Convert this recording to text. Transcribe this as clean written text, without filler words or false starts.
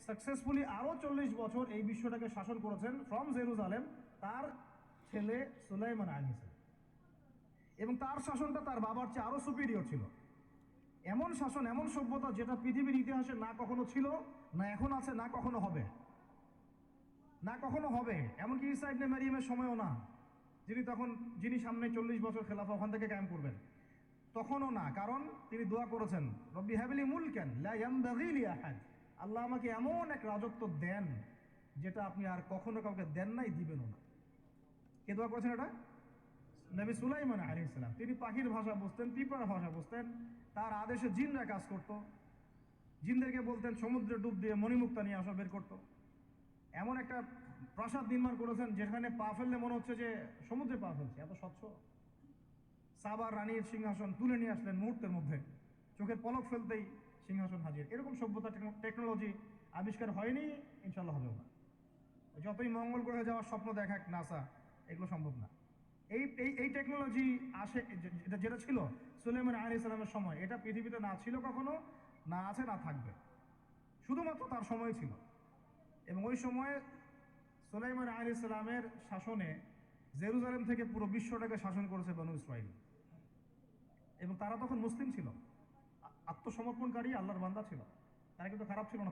Successfully আরও 40 বছর এই বিশ্বটাকে শাসন করেছেন ফ্রম জেরুজালেম তার ছেলে সুলাইমান আলাইহিস সালাম। এবং তার শাসনটা তার বাবার চেয়ে আরও সুপিরিয়র ছিল। এমন শাসন, এমন সভ্যতা যেটা পৃথিবীর ইতিহাসে না কখনো ছিল, না এখন আছে, না কখনো হবে, না কখনো হবে। এমনকি ঈসা ইবনে মারিয়ামের সময়ও না, যিনি সামনে 40 বছর খেলাফা ওখান থেকে কায়েম করবেন, তখনও না। কারণ তিনি দোয়া করেছেন, রব্বি হাবিলি মুলকান লা ইয়ানবাগি লি আহাদ, আল্লাহ আমাকে এমন এক রাজত্ব দেন যেটা আপনি আর কখনো কাউকে দেন নাই, দিবেনও না। কে দোয়া করেছেন এটা? নবী সুলাইমান আলাইহিস সালাম। তিনি পাখির ভাষা বুঝতেন, পিঁপড়ার ভাষা বুঝতেন, তার আদেশে জিনরা কাজ করত। জিনদেরকে বলতেন সমুদ্রে ডুব দিয়ে মণিমুক্তা নিয়ে আসা, বের করতো। এমন একটা প্রাসাদ নির্মাণ করেছেন যেখানে পা ফেললে মনে হচ্ছে যে সমুদ্রে পা ফেলছে, এত স্বচ্ছ। সাবার রানীর সিংহাসন তুলে নিয়ে আসলেন মুহূর্তের মধ্যে, চোখের পলক ফেলতেই সিংহাসন হাজির। এরকম সভ্যতা, টেকনোলজি আবিষ্কার হয়নি, ইনশাল্লাহ হবেও না। যতই মঙ্গল গ্রহে যাওয়ার স্বপ্ন দেখাক নাসা, এগুলো সম্ভব না। এই এই এই টেকনোলজি আসে, যেটা ছিল সুলাইমান আলাইহিস সালামের সময়, এটা পৃথিবীতে না ছিল কখনো, না আছে, না থাকবে, শুধুমাত্র তার সময় ছিল। এবং ওই সময়ে সুলাইমান আলাইহিস সালামের শাসনে জেরুজালেম থেকে পুরো বিশ্বটাকে শাসন করেছে বনু ইসরাইল। এবং তারা তখন মুসলিম ছিল, আত্মসমর্পণকারী, আল্লাহর বান্দা ছিল। তারা কিন্তু খারাপ ছিল না।